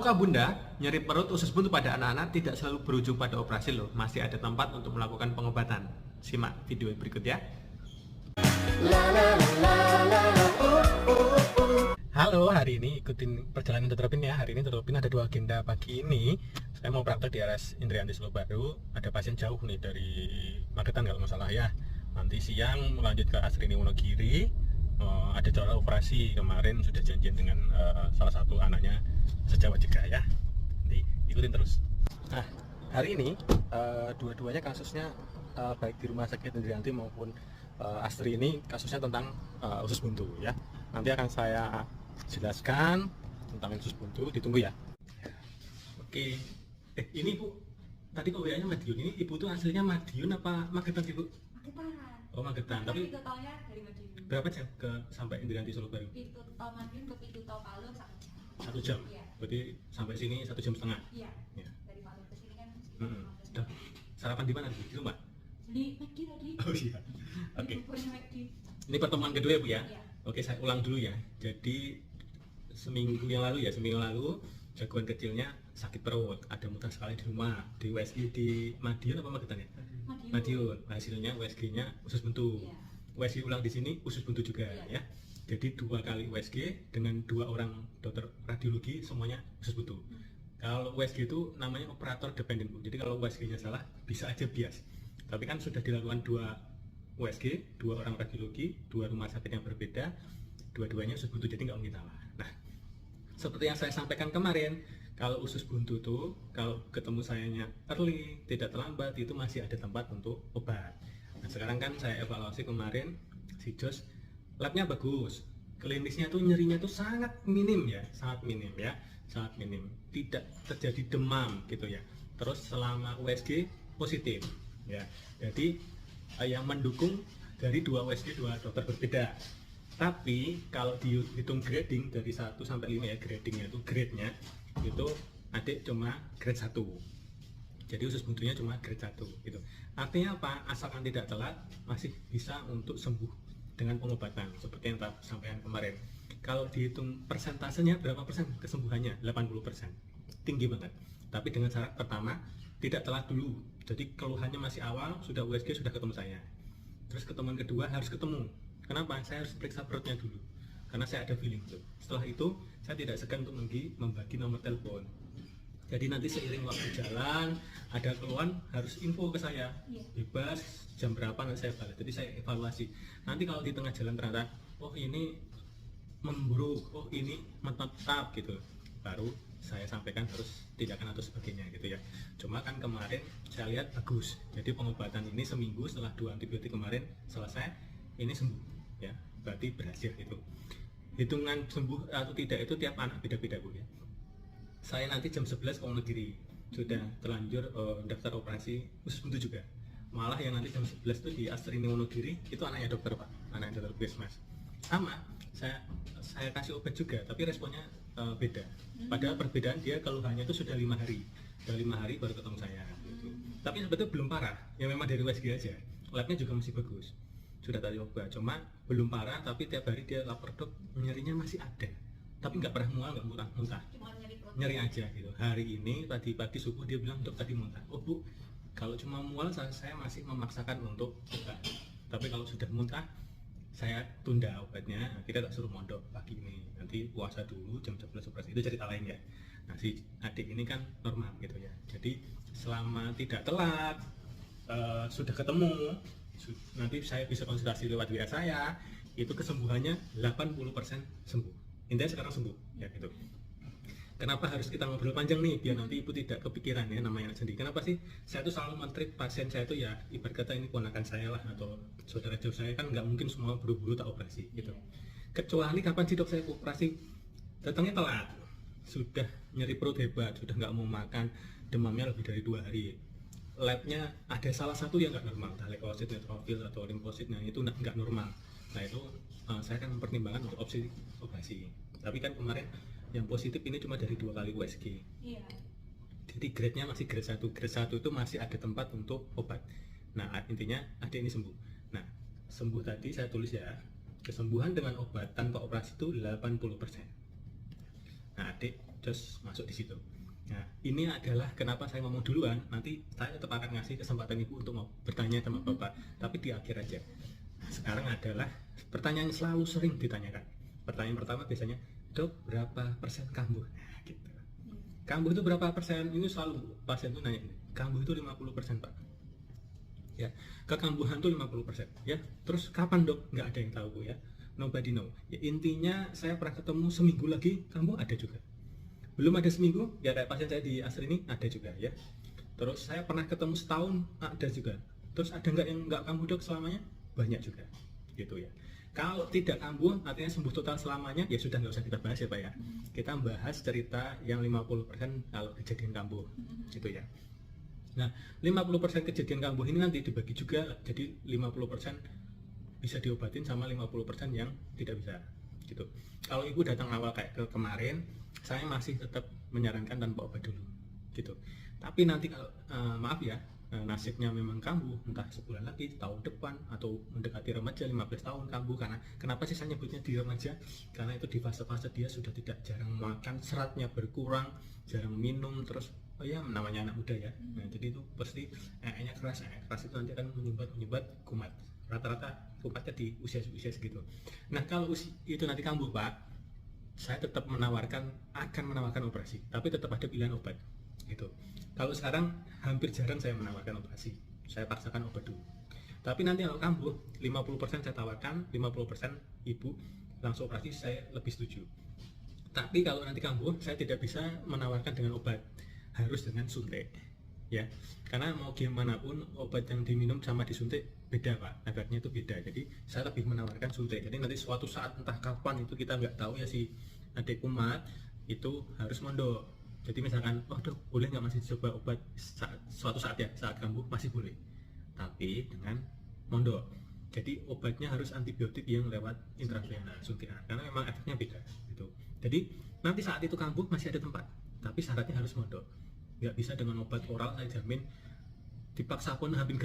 Kak Bunda, nyeri perut usus buntu pada anak-anak tidak selalu berujung pada operasi loh. Masih ada tempat untuk melakukan pengobatan. Simak video berikut ya. Halo, hari ini ikutin perjalanan Dr. Pin ya. Hari ini Dr. Pin ada dua agenda pagi ini. Saya mau praktek di RS Indrianti Solo Baru. Ada pasien jauh nih dari Magetan kalau nggak salah ya. Nanti siang melanjut ke Asrini Wonogiri. Ada jadwal operasi kemarin sudah janjian dengan salah satu anaknya sejawat juga ya. Nanti ikutin terus. Nah, hari ini dua-duanya kasusnya baik di rumah sakit Indrianti maupun Astri ini kasusnya tentang usus buntu ya. Nanti akan saya jelaskan tentang usus buntu, ditunggu ya. Oke. Ini Bu, tadi kok WA-nya Madiun. Ini Ibu tuh aslinya Madiun apa Magetan sih Bu? Magetan. Oh Magetan, tapi itu taunya dari Madiun. berapa jam ke sampai Indrianti Solo Baru? Pintu tol Madiun ke pintu tol Palu 1 jam. 1 jam? Iya. Berarti sampai sini 1,5 jam? Iya. Ya. Dari Palu ke sini kan. Udah. Sarapan di mana Bu? Di rumah? Beli McD tadi. Oh iya. Oke. Buburnya McD. Ini pertemuan kedua ya Bu ya? Iya. Oke, saya ulang dulu ya. Jadi seminggu yang lalu jagoan kecilnya sakit perut, ada muntah sekali di rumah, di USG di Madiun apa Magetan ya? Madiun. Hasilnya USG-nya usus buntu. Iya. USG ulang di sini usus buntu juga Iya. ya. Jadi 2 kali USG dengan 2 orang dokter radiologi semuanya usus buntu. Kalau USG itu namanya operator dependent Bu. Jadi kalau USG-nya salah bisa aja bias. Tapi kan sudah dilakukan 2 USG, 2 orang radiologi, 2 rumah sakit yang berbeda, dua-duanya usus buntu, jadi nggak mungkin salah. Nah, seperti yang saya sampaikan kemarin, kalau usus buntu tuh, kalau ketemu sayanya early, tidak terlambat, itu masih ada tempat untuk obat. Nah, sekarang kan saya evaluasi kemarin, si Jos, labnya bagus, klinisnya tuh nyerinya tuh sangat minim ya, sangat minim, tidak terjadi demam gitu ya. Terus selama USG positif ya, jadi yang mendukung dari 2 USG 2 dokter berbeda. Tapi kalau dihitung grading dari 1 sampai 5 ya, gradingnya itu grade-nya itu adik cuma grade 1. Jadi usus buntunya cuma grade 1 gitu. Artinya apa? Asalkan tidak telat masih bisa untuk sembuh dengan pengobatan seperti yang saya sampaikan kemarin. Kalau dihitung persentasenya berapa persen kesembuhannya? 80%. Tinggi banget. Tapi dengan syarat pertama tidak telat dulu. Jadi keluhannya masih awal, sudah USG sudah ketemu saya. Terus ketemuan kedua harus ketemu. Kenapa? Saya harus periksa perutnya dulu, karena saya ada feeling tuh. Setelah itu saya tidak segan untuk membagi nomor telepon. Jadi nanti seiring waktu jalan ada keluhan harus info ke saya, bebas jam berapa nanti saya balik. Jadi saya evaluasi. Nanti kalau di tengah jalan ternyata oh ini memburuk, oh ini menetap gitu, baru saya sampaikan harus tindakan atau sebagainya gitu ya. Cuma kan kemarin saya lihat bagus, jadi pengobatan ini seminggu setelah 2 antibiotik kemarin selesai, ini sembuh ya, berarti berhasil itu. Hitungan sembuh atau tidak itu tiap anak beda-beda Bu ya. Saya nanti jam 11 ke Wonogiri sudah terlanjur daftar operasi usus buntu juga. Malah yang nanti jam 11 itu di Astrini Wonogiri itu anaknya dokter Pak, anaknya dokter Bismas. Sama, saya kasih obat juga, tapi responnya beda. Padahal perbedaan dia keluhannya itu sudah 5 hari. Sudah 5 hari baru ketemu saya gitu. Tapi sebetulnya belum parah, ya memang dari USG aja. Labnya juga masih bagus. Sudah tadi obat, cuma belum parah, tapi tiap hari dia lapor dok, nyerinya masih ada. Tapi nggak pernah mual, nggak muntah. Cuma Nyeri aja gitu. Hari ini tadi pagi subuh dia bilang dok tadi muntah. Oh Bu, kalau cuma mual saya masih memaksakan untuk obat. Tapi kalau sudah muntah saya tunda obatnya, kita tak suruh mondok pagi ini, nanti puasa dulu jam 11 operasi, itu cerita lain ya. Nah si adik ini kan normal gitu ya, jadi selama tidak telat sudah ketemu, nanti saya bisa konsultasi lewat WA saya, itu kesembuhannya 80% sembuh, intinya sekarang sembuh ya gitu. Kenapa harus kita ngobrol panjang nih, biar nanti ibu tidak kepikiran ya namanya anak sendiri. Kenapa sih saya tuh selalu men-treat pasien saya tuh ya ibarat kata ini ponakan saya lah atau saudara jauh saya, kan nggak mungkin semua buru-buru tak operasi gitu. Kecuali kapan sih dok saya operasi datangnya telat, sudah nyeri perut hebat, sudah nggak mau makan, demamnya lebih dari 2 hari, labnya ada salah satu yang nggak normal, entah leukosit, neutrofil atau limfosit, nah itu nggak normal. Nah itu saya akan mempertimbangkan untuk opsi operasi. Tapi kan kemarin yang positif ini cuma dari 2 kali USG. Iya. Jadi grade-nya masih grade 1. Grade 1 itu masih ada tempat untuk obat. Nah, intinya adik ini sembuh. Nah, sembuh tadi saya tulis ya. Kesembuhan dengan obat tanpa operasi itu 80%. Nah, adik just masuk di situ. Nah, ini adalah kenapa saya ngomong duluan. Nanti saya tetap akan ngasih kesempatan Ibu untuk mau bertanya sama Bapak, tapi di akhir aja. Nah, sekarang adalah pertanyaan yang selalu sering ditanyakan. Pertanyaan pertama biasanya, Dok, berapa persen kambuh? Nah, gitu. Kambuh itu berapa persen? Ini selalu pasien itu nanya, kambuh itu 50%, Pak. Ya, kekambuhan itu 50%. Ya, terus kapan, Dok? Nggak ada yang tahu, Bu, ya. Nobody know. Ya, intinya saya pernah ketemu seminggu lagi kambuh ada juga. Belum ada seminggu, ya kayak pasien saya di Asri ini ada juga, ya. Terus saya pernah ketemu setahun ada juga. Terus ada nggak yang nggak kambuh, Dok, selamanya? Banyak juga, gitu ya. Kalau tidak kambuh, artinya sembuh total selamanya, ya sudah nggak usah kita bahas ya Pak ya. Kita bahas cerita yang 50% kalau kejadian kambuh, gitu ya. Nah, 50% kejadian kambuh ini nanti dibagi juga, jadi 50% bisa diobatin sama 50% yang tidak bisa, gitu. Kalau Ibu datang awal kayak kemarin, saya masih tetap menyarankan tanpa obat dulu, gitu. Tapi nanti kalau maaf ya, nasibnya memang kambuh, entah sebulan lagi, tahun depan, atau mendekati remaja 15 tahun kambuh. Karena kenapa sih saya nyebutnya di remaja? Karena itu di fase-fase dia sudah tidak jarang makan, seratnya berkurang, jarang minum, terus oh ya namanya anak muda ya. Nah, jadi itu pasti keras itu nanti akan menyumbat kumat. Rata-rata kumatnya di usia segitu. Nah, kalau itu nanti kambuh Pak, saya tetap akan menawarkan operasi, tapi tetap ada pilihan obat, gitu. Kalau sekarang hampir jarang saya menawarkan operasi, saya paksakan obat dulu. Tapi nanti kalau kambuh, 50% saya tawarkan, 50% Ibu langsung operasi, saya lebih setuju. Tapi kalau nanti kambuh, saya tidak bisa menawarkan dengan obat, harus dengan suntik, ya. Karena mau gimana pun obat yang diminum sama disuntik beda Pak, efeknya itu beda. Jadi saya lebih menawarkan suntik. Jadi nanti suatu saat entah kapan itu kita nggak tahu ya, si adik kumat itu harus mondok. Jadi misalkan, oh Dok, boleh nggak masih coba obat suatu saat ya, saat kambuh masih boleh, tapi dengan mondok. Jadi obatnya harus antibiotik yang lewat intravena, suntikan, karena memang efeknya beda, gitu. Jadi nanti saat itu kambuh masih ada tempat, tapi syaratnya harus mondok. Nggak bisa dengan obat oral, saya jamin dipaksa pun hampir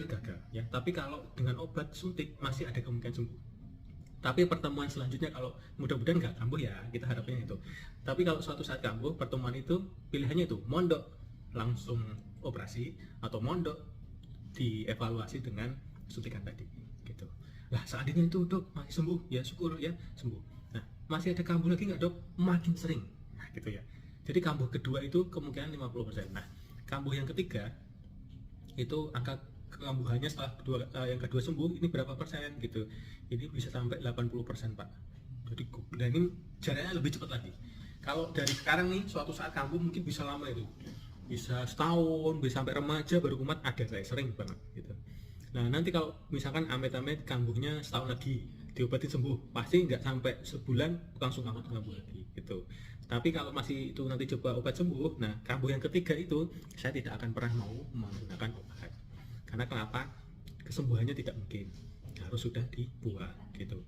gagal, ya. Tapi kalau dengan obat suntik masih ada kemungkinan sembuh. Tapi pertemuan selanjutnya kalau mudah-mudahan nggak kambuh ya, kita harapnya itu. Tapi kalau suatu saat kambuh, pertemuan itu pilihannya itu mondok langsung operasi atau mondok dievaluasi dengan suntikan tadi, gitu. Lah saat ini itu Dok masih sembuh, ya syukur ya sembuh. Nah masih ada kambuh lagi nggak Dok? Makin sering, nah gitu ya. Jadi kambuh kedua itu kemungkinan 50%. Nah kambuh yang ketiga itu angka kekambuhannya setelah yang kedua sembuh ini berapa persen gitu. Ini bisa sampai 80% Pak. Jadi dan ini jaraknya lebih cepat lagi. Kalau dari sekarang nih suatu saat kambuh mungkin bisa lama itu. Bisa setahun, bisa sampai remaja baru kumat, ada saya sering banget gitu. Nah, nanti kalau misalkan amit-amit kambuhnya setahun lagi diobatin sembuh, pasti nggak sampai sebulan langsung kambuh lagi gitu. Tapi kalau masih itu nanti coba obat sembuh, nah kambuh yang ketiga itu saya tidak akan pernah mau menggunakan obat. Karena kenapa? Kesembuhannya tidak mungkin, harus sudah dibuang gitu.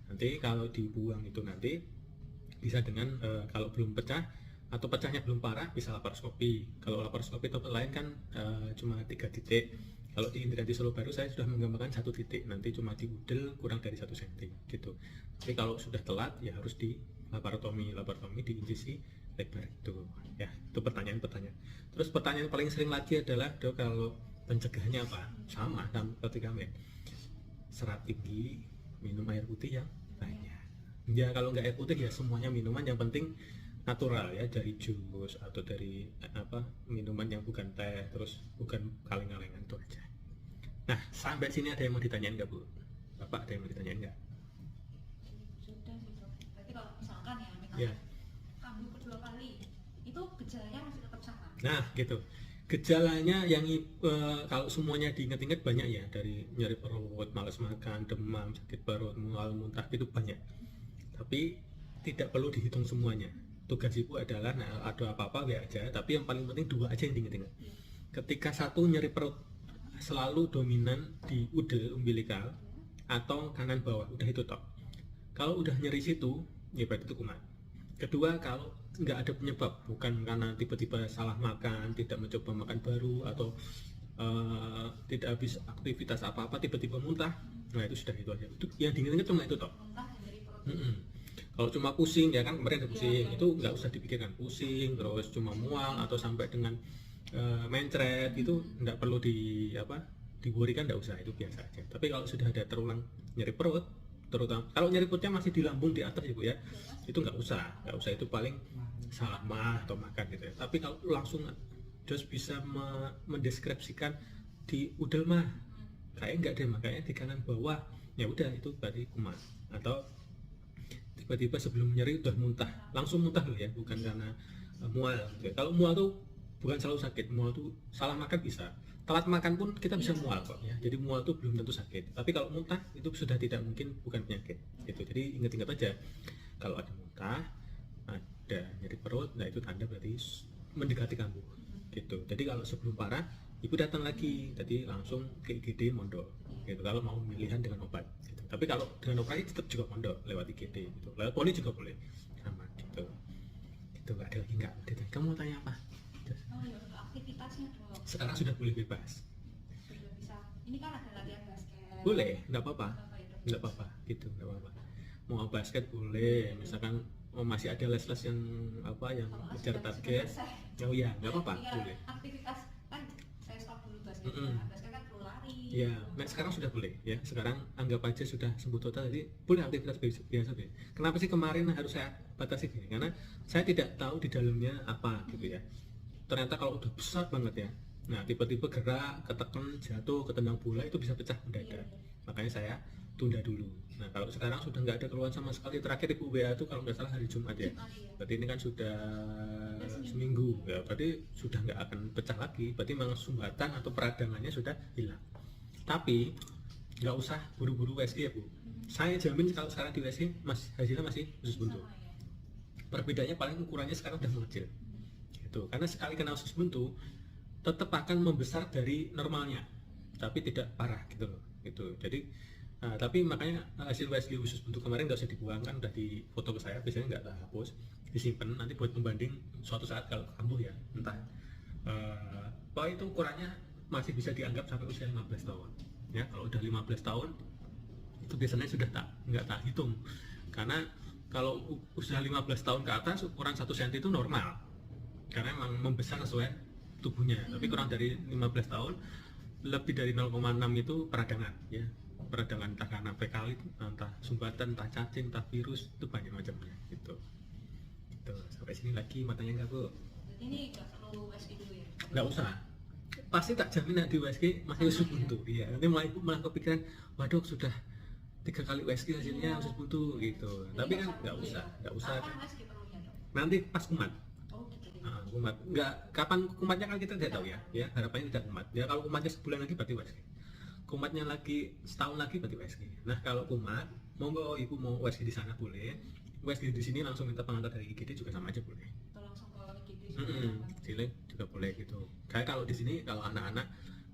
Nanti kalau dibuang itu nanti bisa dengan kalau belum pecah atau pecahnya belum parah bisa laparoskopi. Kalau laparoskopi tempat lain kan cuma 3 titik. Kalau di Indrianti Solo Baru saya sudah menggambarkan 1 titik, nanti cuma di udel kurang dari 1 cm gitu. Tapi kalau sudah telat ya harus di laparotomi di incisi lebar itu. Ya, itu pertanyaan. Terus pertanyaan paling sering lagi adalah, Dok, kalau pencegahannya apa? Sama ketika serat tinggi, minum air putih yang banyak. Ya kalau nggak air putih ya semuanya minuman yang penting natural ya, dari jus atau dari minuman yang bukan teh, terus bukan kaleng-kalengan, itu aja. Nah sampai sini ada yang mau ditanyain nggak Bu? Bapak ada yang mau ditanyain nggak? Sudah sih Dok. Berarti kalau misalkan Ya. Kambuh kedua kali itu gejalanya masih tetap sama. Nah gitu. Gejalanya yang kalau semuanya diingat-ingat banyak ya, dari nyeri perut, malas makan, demam, sakit perut, mual, muntah, itu banyak. Tapi tidak perlu dihitung semuanya. Tugas Ibu adalah ada apa-apa ya aja, tapi yang paling penting 2 aja yang diingat-ingat. Ketika satu nyeri perut selalu dominan di udel umbilikal atau kanan bawah, udah itu top. Kalau udah nyeri situ, ya berarti itu kumat. Kedua, kalau nggak ada penyebab, bukan karena tiba-tiba salah makan, tidak mencoba makan baru, atau tidak habis aktivitas apa-apa tiba-tiba muntah, nah itu sudah itu aja. Itu yang diingat cuma itu toh. Muntah dan nyeri perut. Kalau cuma pusing ya kan kemarin ada pusing, Iya. itu nggak usah dipikirkan pusing terus cuma mual atau sampai dengan mencret itu nggak perlu diburikan, nggak usah, itu biasa aja. Tapi kalau sudah ada terulang nyeri perut, terutama kalau nyeri perutnya masih di lambung di atas ibu ya, itu nggak usah itu paling salah mah atau makan gitu ya. Tapi kalau langsung terus bisa mendeskripsikan di udel mah kayak nggak deh, makanya di kanan bawah ya udah itu berarti kumat. Atau tiba-tiba sebelum nyeri udah muntah, langsung muntah loh ya, bukan karena mual gitu ya. Kalau mual tuh bukan selalu sakit, mual tuh salah makan bisa, telat makan pun kita bisa mual kok ya. Jadi mual tuh belum tentu sakit, tapi kalau muntah itu sudah tidak mungkin bukan penyakit gitu. Jadi ingat-ingat aja, kalau ada muntah, ada nyeri perut, nah itu tanda berarti mendekati kambuh gitu. Jadi kalau sebelum parah ibu datang lagi, jadi langsung ke IGD mondok gitu kalau mau pemilihan dengan obat gitu. Tapi kalau dengan operasi tetap juga mondok lewat IGD gitu, lewat poli juga boleh sama gitu. Itu nggak ada lagi nggak? Kamu mau tanya apa? Oh ya, untuk aktivitasnya dok. Sekarang sudah boleh bebas. Sudah bisa. Ini kan ada latihan basket. Boleh, nggak apa-apa, Apa ya, dok? nggak apa-apa gitu, nggak apa-apa. Mau basket boleh, misalkan masih ada les-les yang yang Kalau ngejar sudah target. selesai. Oh iya, nggak apa-apa, Iya, boleh. aktivitas kan saya stop dulu basket. Mm-mm. Basket kan perlu lari. Ya, nah sekarang sudah boleh ya. Sekarang anggap aja sudah sembuh total, jadi boleh aktivitas biasa deh. Kenapa sih kemarin harus saya batasi gini? Karena saya tidak tahu di dalamnya apa gitu ya. Ternyata kalau udah besar banget ya, nah tiba-tiba gerak, ketekan, jatuh, ketendang bola itu bisa pecah mendadak. Makanya saya tunda dulu. Nah kalau sekarang sudah nggak ada keluhan sama sekali. Terakhir ibu WA itu kalau nggak salah hari Jumat ya. Berarti ini kan sudah seminggu ya, berarti sudah nggak akan pecah lagi. Berarti memang sumbatan atau peradangannya sudah hilang. Tapi nggak usah buru-buru USG ya bu. Saya jamin kalau sekarang di USG hasilnya masih usus buntu. Sama ya. Perbedaannya paling ukurannya sekarang udah mengecil gitu. Karena sekali kena usus buntu tetap akan membesar dari normalnya, tapi tidak parah gitu loh gitu. Jadi tapi makanya hasil USG usus buntu kemarin nggak usah dibuang, kan udah di foto ke saya, biasanya nggak tak hapus, disimpan nanti buat pembanding suatu saat kalau kambuh ya, entah bahwa itu ukurannya masih bisa dianggap sampai usia 15 tahun ya. Kalau udah 15 tahun itu biasanya sudah nggak tak hitung, karena kalau usia 15 tahun ke atas ukuran 1 cm itu normal karena memang membesar sesuai tubuhnya. Tapi kurang dari 15 tahun lebih dari 0,6 itu peradangan ya, peradangan entah karena fekal itu, entah sumbatan, entah cacing, entah virus, itu banyak macamnya gitu. Sampai sini lagi matanya nggak bu? Jadi ini nggak perlu USG dulu ya? Nggak usah, pasti tak jamin di USG masih usus buntu. Iya, nanti malah kepikiran, waduh sudah 3 kali USG hasilnya usus buntu gitu. Tapi kan nggak usah. Kapan USG perlunya dok? Nanti pas kumat. Oh gitu. Kumat nggak, kapan kumatnya kan kita tidak tahu ya. Harapannya tidak kumat ya. Kalau kumatnya sebulan lagi berarti USG, kumatnya lagi setahun lagi berarti USG. Nah kalau kumat, monggo ibu mau USG di sana boleh, USG di sini langsung minta pengantar dari IGD juga sama aja boleh. Atau langsung ke IGD. Cilik juga boleh gitu. Kayak kalau di sini kalau anak-anak,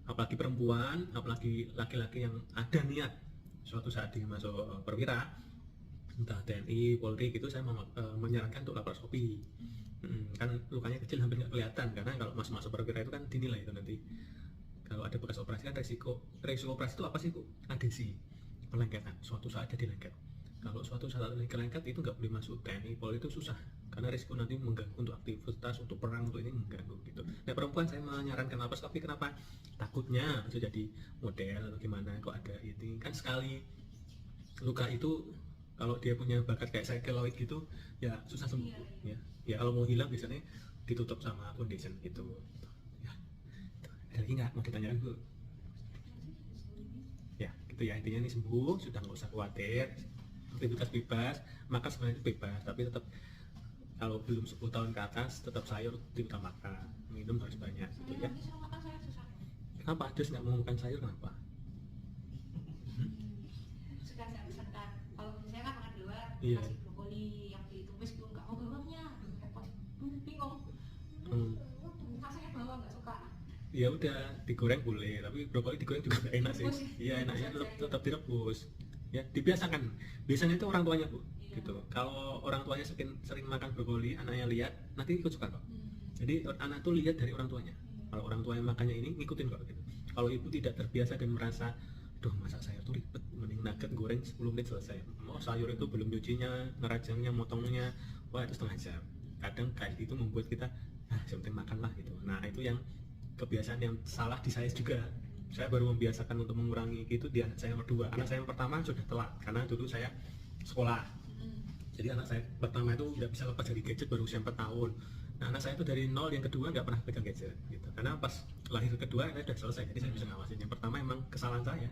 apalagi perempuan, apalagi laki-laki yang ada niat suatu saat dia masuk perwira, entah TNI, Polri gitu, saya menyarankan untuk laparoskopi. Kan lukanya kecil hampir nggak kelihatan, karena kalau masuk perwira itu kan dinilai itu nanti. Kalau ada bekas operasi kan resiko operasi itu apa sih bu? Adesi, pelengketan. Suatu saat jadi lengket. Kalau suatu saat lengket itu nggak boleh masuk TNI, Polri itu susah, karena risiko nanti mengganggu untuk aktivitas, untuk perang, untuk ini mengganggu gitu. Nah perempuan saya menyarankan laparoskopi, kenapa? Takutnya bisa jadi model atau gimana, kok ada ini kan sekali luka itu kalau dia punya bakat kayak saya keloid gitu ya susah sembuh ya kalau mau hilang biasanya ditutup sama foundation gitu ya. Ada lagi nggak mau ditanyakan bu? Ya gitu ya, intinya ini sembuh, sudah nggak usah khawatir, aktivitas bebas, makan sebenarnya bebas, tapi tetap kalau belum 10 tahun ke atas tetap sayur diutamakan, minum harus banyak gitu ya. Nanti saya makan saya susah. Kenapa Adus nggak mau makan sayur, kenapa? Suka saya pesankan. Kalau saya kan makan di luar, Iya. nasi brokoli yang ditumis pun nggak mau bawangnya, repot. Bingung. Rasanya bawang nggak suka. Ya udah digoreng boleh, tapi brokoli digoreng juga nggak enak sih. Iya enaknya tetap direbus. Ya dibiasakan. Biasanya itu orang tuanya bu, gitu. Kalau orang tuanya sering makan brokoli, anaknya lihat, nanti ikut suka kok. Jadi anak tuh lihat dari orang tuanya. Kalau orang tuanya makannya ini ngikutin kok gitu. Kalau ibu tidak terbiasa dan merasa, duh masak sayur tuh ribet, mending nugget goreng 10 menit selesai. Mau sayur itu belum nyucinya, ngerajangnya, motongnya, wah itu setengah jam. Kadang kayak itu membuat kita yang penting makan lah gitu. Nah itu yang kebiasaan yang salah di saya juga. Saya baru membiasakan untuk mengurangi itu di anak saya nomor 2. Anak saya yang pertama sudah telat karena dulu saya sekolah. Jadi anak saya pertama itu nggak bisa lepas dari gadget baru usia 4 tahun. Nah anak saya itu dari 0 yang kedua nggak pernah pegang gadget gitu. Karena pas lahir kedua saya sudah selesai, jadi saya bisa ngawasin. Yang pertama emang kesalahan saya.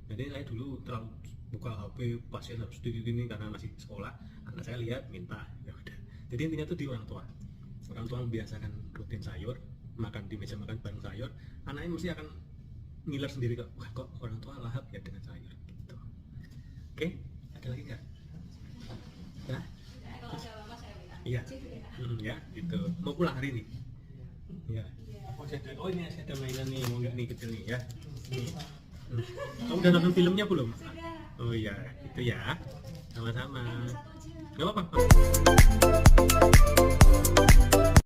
Jadi saya dulu terlalu buka HP, pasien harus ini karena masih sekolah. Anak saya lihat minta, ya udah. Jadi intinya itu di orang tua. Orang tua membiasakan rutin sayur, makan di meja makan bareng sayur. Anaknya mesti akan ngiler sendiri kok. Wah kok orang tua lahap ya dengan sayur gitu. Oke, ada lagi nggak? Ya? Kalau ada apa saya bilang. Iya. Ya, gitu. Mau pulang hari ini? Ya. Oh ini saya ada mainan nih, mau nggak nih kecil nih ya? Kamu udah nonton filmnya belum? Sudah. Oh iya, itu ya. Sama-sama. Satu aja. Gak apa-apa.